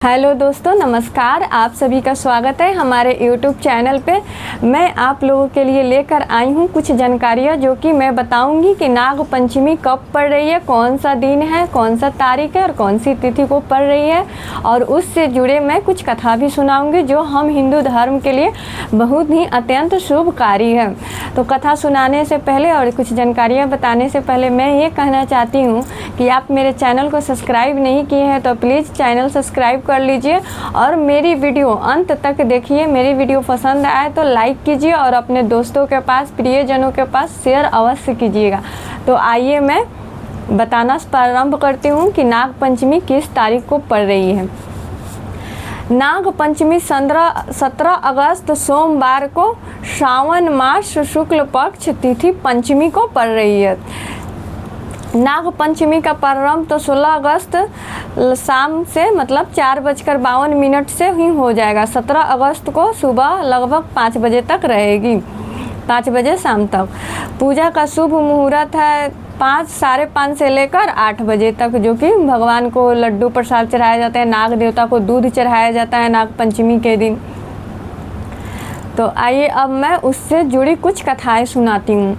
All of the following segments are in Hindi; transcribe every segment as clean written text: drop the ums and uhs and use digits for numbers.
हेलो दोस्तों, नमस्कार। आप सभी का स्वागत है हमारे YouTube चैनल पे। मैं आप लोगों के लिए लेकर आई हूँ कुछ जानकारियाँ जो कि मैं बताऊँगी कि नाग पंचमी कब पड़ रही है, कौन सा दिन है, कौन सा तारीख है और कौन सी तिथि को पड़ रही है। और उससे जुड़े मैं कुछ कथा भी सुनाऊँगी जो हम हिंदू धर्म के लिए बहुत ही अत्यंत शुभकारी है। तो कथा सुनाने से पहले और कुछ जानकारियाँ बताने से पहले मैं ये कहना चाहती हूँ कि आप मेरे चैनल को सब्सक्राइब नहीं किए हैं तो प्लीज़ चैनल सब्सक्राइब कर लीजिए और मेरी वीडियो अंत तक देखिए। मेरी वीडियो पसंद आए तो लाइक कीजिए और अपने दोस्तों के पास, प्रियजनों के पास शेयर अवश्य कीजिएगा। तो आइए मैं बताना प्रारंभ करती हूँ कि नाग पंचमी किस तारीख को पड़ रही है। नाग पंचमी 17 अगस्त सोमवार को श्रावण मास शुक्ल पक्ष तिथि पंचमी को पड़ रही है। नाग पंचमी का प्रारंभ तो 16 अगस्त शाम से मतलब 4:52 से ही हो जाएगा। 17 अगस्त को सुबह लगभग 5 बजे तक रहेगी, 5 बजे शाम तक। पूजा का शुभ मुहूर्त है 5, साढ़े 5 से लेकर 8 बजे तक, जो कि भगवान को लड्डू प्रसाद चढ़ाया जाता है, नाग देवता को दूध चढ़ाया जाता है नाग पंचमी के दिन। तो आइए अब मैं उससे जुड़ी कुछ कथाएं सुनाती हूँ।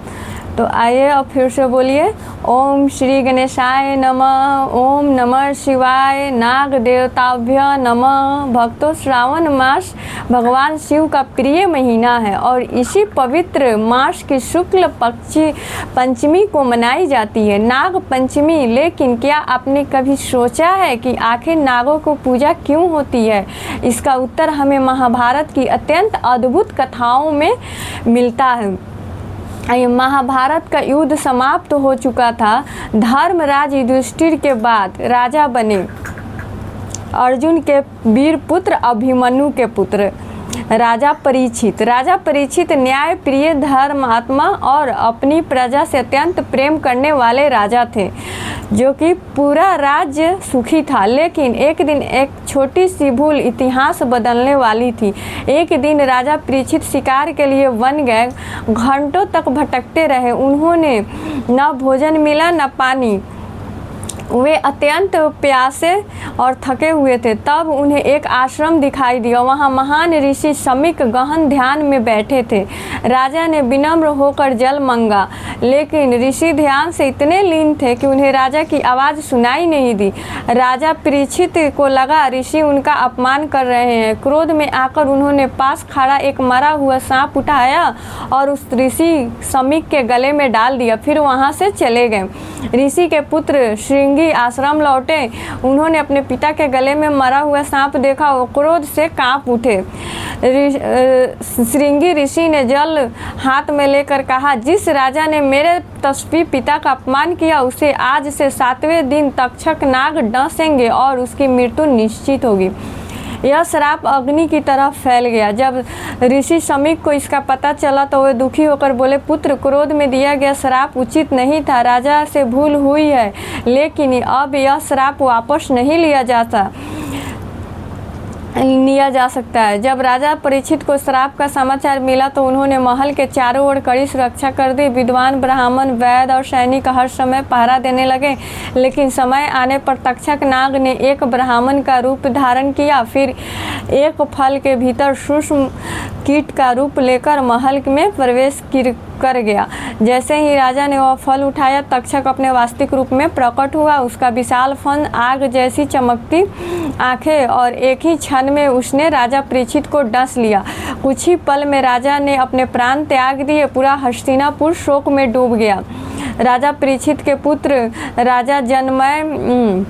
तो आइए अब फिर से बोलिए, ओम श्री गणेशाय नमः, ओम नमः शिवाय, नाग देवताभ्य नमः। भक्तों, श्रावण मास भगवान शिव का प्रिय महीना है और इसी पवित्र मास की शुक्ल पक्ष पंचमी को मनाई जाती है नाग पंचमी। लेकिन क्या आपने कभी सोचा है कि आखिर नागों को पूजा क्यों होती है? इसका उत्तर हमें महाभारत की अत्यंत अद्भुत कथाओं में मिलता है। महाभारत का युद्ध समाप्त हो चुका था। धर्मराज युधिष्ठिर के बाद राजा बने अर्जुन के वीर पुत्र अभिमन्यु के पुत्र राजा परीक्षित न्याय प्रिय, धर्मात्मा और अपनी प्रजा से अत्यंत प्रेम करने वाले राजा थे, जो कि पूरा राज्य सुखी था। लेकिन एक दिन एक छोटी सी भूल इतिहास बदलने वाली थी। एक दिन राजा परीक्षित शिकार के लिए वन गए, घंटों तक भटकते रहे। उन्होंने न भोजन मिला न पानी। वे अत्यंत प्यासे और थके हुए थे। तब उन्हें एक आश्रम दिखाई दिया। वहाँ महान ऋषि शमीक गहन ध्यान में बैठे थे। राजा ने विनम्र होकर जल मांगा, लेकिन ऋषि ध्यान से इतने लीन थे कि उन्हें राजा की आवाज़ सुनाई नहीं दी। राजा परीक्षित को लगा ऋषि उनका अपमान कर रहे हैं। क्रोध में आकर उन्होंने पास खड़ा एक मरा हुआ सांप उठाया और उस ऋषि शमीक के गले में डाल दिया। फिर वहाँ से चले गए। ऋषि के पुत्र श्रृंगी आश्रम लौटे। उन्होंने अपने पिता के गले में मरा हुआ सांप देखा, वो क्रोध से कांप उठे। श्रृंगी ऋषि ने जल हाथ में लेकर कहा, जिस राजा ने मेरे तपस्वी पिता का अपमान किया उसे आज से 7वें दिन तक्षक नाग डसेंगे और उसकी मृत्यु निश्चित होगी। यह श्राप अग्नि की तरह फैल गया। जब ऋषि शमीक को इसका पता चला तो वे दुखी होकर बोले, पुत्र, क्रोध में दिया गया श्राप उचित नहीं था। राजा से भूल हुई है, लेकिन अब यह श्राप वापस नहीं लिया जा सकता है। जब राजा परीक्षित को श्राप का समाचार मिला तो उन्होंने महल के चारों ओर कड़ी सुरक्षा कर दी। विद्वान ब्राह्मण, वैद्य और सैनिक हर समय पहरा देने लगे। लेकिन समय आने पर तक्षक नाग ने एक ब्राह्मण का रूप धारण किया, फिर एक फल के भीतर सूक्ष्म कीट का रूप लेकर महल में प्रवेश कर गया। जैसे ही राजा ने वह फल उठाया, तक्षक अपने वास्तविक रूप में प्रकट हुआ। उसका विशाल फन, आग जैसी चमकती आंखें और एक ही क्षण में उसने राजा परीक्षित को डस लिया। कुछ ही पल में राजा ने अपने प्राण त्याग दिए। पूरा हस्तिनापुर शोक में डूब गया। राजा परीक्षित के पुत्र राजा जनमेजय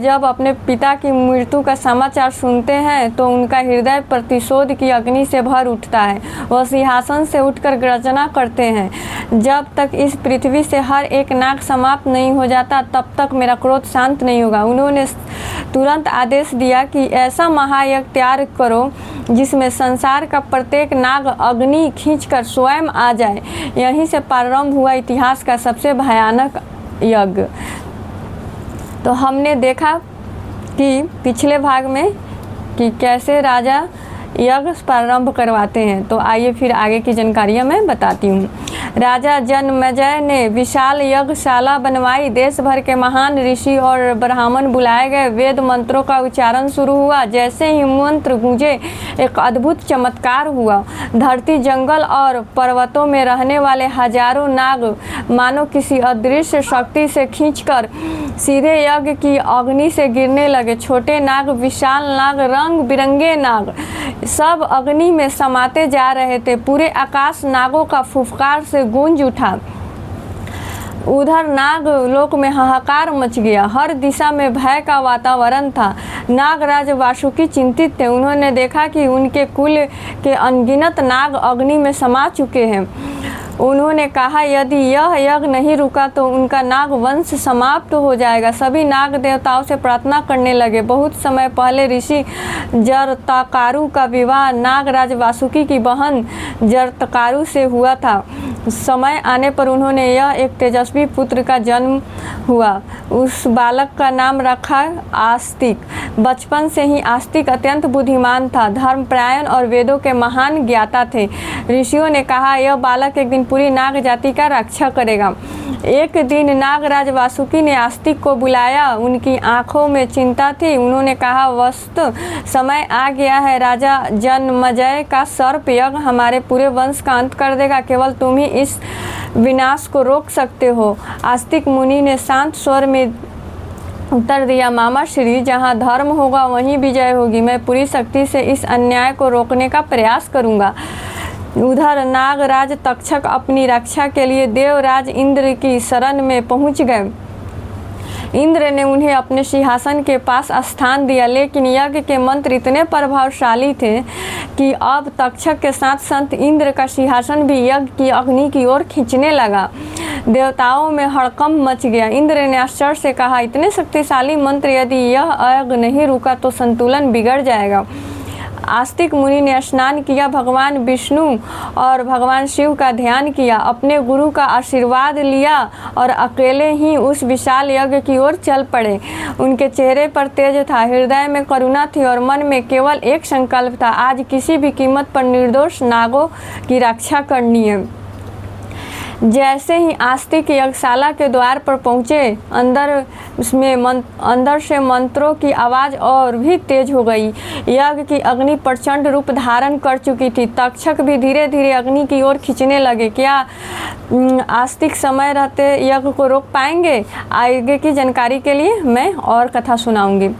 जब अपने पिता की मृत्यु का समाचार सुनते हैं तो उनका हृदय प्रतिशोध की अग्नि से भर उठता है। वह सिंहासन से उठकर गर्जना करते हैं, जब तक इस पृथ्वी से हर एक नाग समाप्त नहीं हो जाता तब तक मेरा क्रोध शांत नहीं होगा। उन्होंने तुरंत आदेश दिया कि ऐसा महायज्ञ तैयार करो जिसमें संसार का प्रत्येक नाग अग्नि खींचकर स्वयं आ जाए। यहीं से प्रारंभ हुआ इतिहास का सबसे भयानक यज्ञ। तो हमने देखा कि पिछले भाग में कि कैसे राजा यज्ञ प्रारंभ करवाते हैं। तो आइए फिर आगे की जानकारियाँ मैं बताती हूँ। राजा जन्मेजय ने विशाल यज्ञशाला बनवाई। देश भर के महान ऋषि और ब्राह्मण बुलाए गए। वेद मंत्रों का उच्चारण शुरू हुआ। जैसे ही मंत्र गूंजे एक अद्भुत चमत्कार हुआ। धरती, जंगल और पर्वतों में रहने वाले हजारों नाग मानो किसी अदृश्य शक्ति से खींचकर सीधे यज्ञ की अग्नि से गिरने लगे। छोटे नाग, विशाल नाग, रंग बिरंगे नाग सब अग्नि में समाते जा रहे थे। पूरे आकाश नागों का फुफकार से गूंज उठा। उधर नाग लोक में हाहाकार मच गया। हर दिशा में भय का वातावरण था। नागराज वासुकी चिंतित थे। उन्होंने देखा कि उनके कुल के अनगिनत नाग अग्नि में समा चुके हैं। उन्होंने कहा, यदि यह यज्ञ नहीं रुका तो उनका नाग वंश समाप्त हो जाएगा। सभी नाग देवताओं से प्रार्थना करने लगे। बहुत समय पहले ऋषि जरत्कारु का विवाह नागराज वासुकी की बहन जरत्कारु से हुआ था। समय आने पर उन्होंने यह एक तेजस्वी पुत्र का जन्म हुआ। उस बालक का नाम रखा आस्तिक। बचपन से ही आस्तिक अत्यंत बुद्धिमान था, धर्मपरायण और वेदों के महान ज्ञाता थे। ऋषियों ने कहा, यह बालक एक दिन पूरी नाग जाति का रक्षा करेगा। एक दिन नागराज वासुकी ने आस्तिक को बुलाया। उनकी आंखों में चिंता थी। उन्होंने कहा, वस्तु समय आ गया है। राजा जन्मेजय का सर्प यज्ञ हमारे पूरे वंश का अंत कर देगा। केवल तुम ही इस विनाश को रोक सकते हो। आस्तिक मुनि ने शांत स्वर में उत्तर दिया, मामा श्री, जहाँ धर्म होगा वहीं विजय होगी। मैं पूरी शक्ति से इस अन्याय को रोकने का प्रयास करूँगा। उधर नागराज तक्षक अपनी रक्षा के लिए देवराज इंद्र की शरण में पहुंच गए। इंद्र ने उन्हें अपने सिंहासन के पास स्थान दिया, लेकिन यज्ञ के मंत्र इतने प्रभावशाली थे कि अब तक्षक के साथ साथ इंद्र का सिंहासन भी यज्ञ की अग्नि की ओर खींचने लगा। देवताओं में हड़कंप मच गया। इंद्र ने आश्चर्य से कहा, इतने शक्तिशाली मंत्र, यदि यह यज्ञ नहीं रुका तो संतुलन बिगड़ जाएगा। आस्तिक मुनि ने स्नान किया, भगवान विष्णु और भगवान शिव का ध्यान किया, अपने गुरु का आशीर्वाद लिया और अकेले ही उस विशाल यज्ञ की ओर चल पड़े। उनके चेहरे पर तेज था, हृदय में करुणा थी और मन में केवल एक संकल्प था, आज किसी भी कीमत पर निर्दोष नागों की रक्षा करनी है। जैसे ही आस्तिक यज्ञशाला के द्वार पर पहुँचे, अंदर से मंत्रों की आवाज़ और भी तेज हो गई। यज्ञ की अग्नि प्रचंड रूप धारण कर चुकी थी। तक्षक भी धीरे धीरे अग्नि की ओर खींचने लगे। क्या आस्तिक समय रहते यज्ञ को रोक पाएंगे? आगे की जानकारी के लिए मैं और कथा सुनाऊंगी।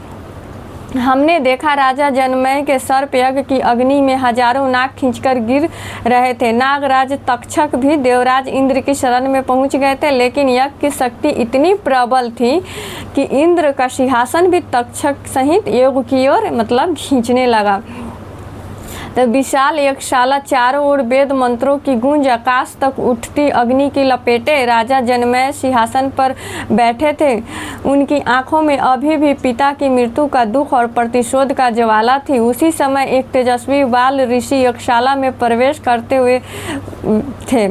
हमने देखा राजा जन्मेजय के सर्प यज्ञ की अग्नि में हजारों नाग खींचकर गिर रहे थे। नागराज तक्षक भी देवराज इंद्र की शरण में पहुंच गए थे, लेकिन यज्ञ की शक्ति इतनी प्रबल थी कि इंद्र का सिंहासन भी तक्षक सहित यज्ञ की ओर खींचने लगा। तो विशाल यज्ञशाला चारों ओर वेद मंत्रों की गूंज, आकाश तक उठती अग्नि की लपेटे। राजा जन्मेजय सिंहासन पर बैठे थे। उनकी आंखों में अभी भी पिता की मृत्यु का दुख और प्रतिशोध का ज्वाला थी। उसी समय एक तेजस्वी बाल ऋषि यज्ञशाला में प्रवेश करते हुए थे,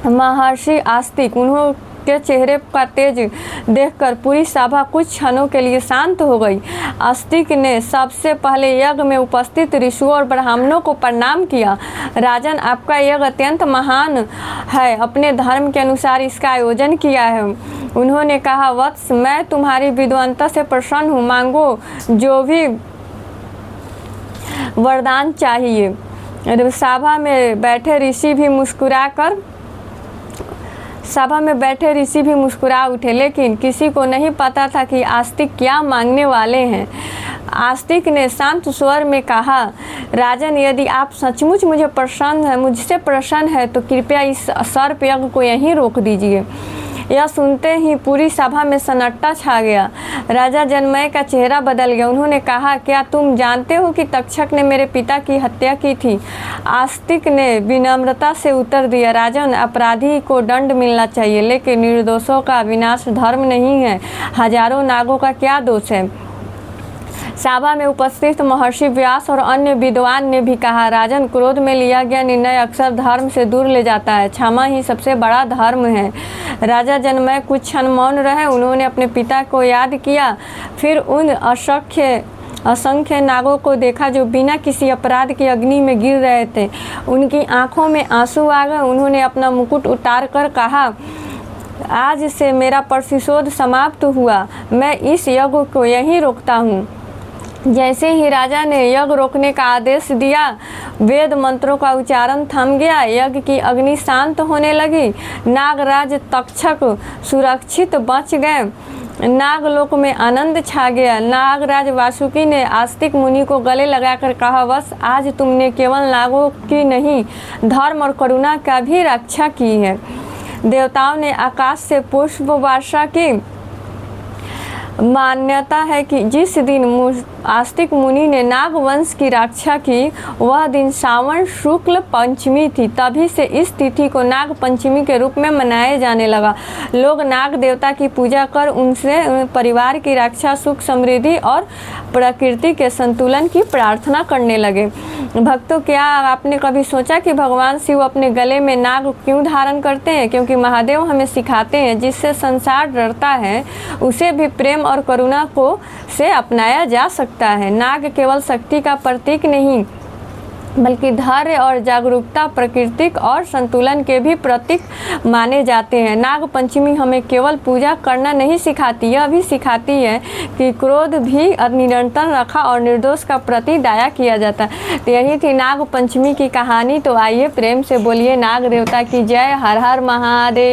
महर्षि आस्तिक। उनके चेहरे का तेज देखकर पूरी सभा कुछ क्षणों के लिए शांत हो गई। आस्तिक ने सबसे पहले यज्ञ में उपस्थित ऋषियों और ब्राह्मणों को प्रणाम किया। राजन, आपका यज्ञ अत्यंत महान है, अपने धर्म के अनुसार इसका आयोजन किया है। उन्होंने कहा, वत्स, मैं तुम्हारी विद्वता से प्रसन्न हूँ, मांगो जो भी वरदान चाहिए। सभा में बैठे ऋषि भी मुस्कुरा उठे, लेकिन किसी को नहीं पता था कि आस्तिक क्या मांगने वाले हैं। आस्तिक ने शांत स्वर में कहा, राजन, यदि आप सचमुच मुझसे प्रसन्न है तो कृपया इस सर्प यज्ञ को यहीं रोक दीजिए। यह सुनते ही पूरी सभा में सन्नाटा छा गया। राजा जन्मेजय का चेहरा बदल गया। उन्होंने कहा, क्या तुम जानते हो कि तक्षक ने मेरे पिता की हत्या की थी? आस्तिक ने विनम्रता से उत्तर दिया, राजन, अपराधी को दंड मिलना चाहिए, लेकिन निर्दोषों का विनाश धर्म नहीं है। हजारों नागों का क्या दोष है? सभा में उपस्थित महर्षि व्यास और अन्य विद्वान ने भी कहा, राजन, क्रोध में लिया गया निर्णय अक्सर धर्म से दूर ले जाता है। क्षमा ही सबसे बड़ा धर्म है। राजा जन्मेजय कुछ क्षण मौन रहे। उन्होंने अपने पिता को याद किया, फिर उन असंख्य असंख्य नागों को देखा जो बिना किसी अपराध की अग्नि में गिर रहे थे। उनकी आंखों में आंसू आ गए। उन्होंने अपना मुकुट उतार कर कहा, आज से मेरा प्रतिशोध समाप्त हुआ। मैं इस यज्ञ को यहीं रोकता हूँ। जैसे ही राजा ने यज्ञ रोकने का आदेश दिया, वेद मंत्रों का उच्चारण थम गया। यज्ञ की अग्नि शांत होने लगी। नागराज तक्षक सुरक्षित बच गए। नागलोक में आनंद छा गया। नागराज वासुकी ने आस्तिक मुनि को गले लगाकर कहा, बस आज तुमने केवल नागों की नहीं, धर्म और करुणा का भी रक्षा की है। देवताओं ने आकाश से पुष्प वर्षा की। मान्यता है कि जिस दिन आस्तिक मुनि ने नाग वंश की रक्षा की, वह दिन श्रावण शुक्ल पंचमी थी। तभी से इस तिथि को नाग पंचमी के रूप में मनाया जाने लगा। लोग नाग देवता की पूजा कर उनसे परिवार की रक्षा, सुख समृद्धि और प्रकृति के संतुलन की प्रार्थना करने लगे। भक्तों, क्या आपने कभी सोचा कि भगवान शिव अपने गले में नाग क्यों धारण करते हैं? क्योंकि महादेव हमें सिखाते हैं, जिससे संसार डरता है उसे भी प्रेम और करुणा को से अपनाया जा सकता है। नाग केवल शक्ति का प्रतीक नहीं, बल्कि धैर्य और जागरूकता, प्राकृतिक और संतुलन के भी प्रतीक माने जाते हैं। नाग पंचमी हमें केवल पूजा करना नहीं सिखाती, यह भी सिखाती है कि क्रोध भी निरंतर रखा और निर्दोष का प्रति दया किया जाता है। तो यही थी नाग पंचमी की कहानी। तो आइए प्रेम से बोलिए नाग देवता की जय। हर हर महादेव।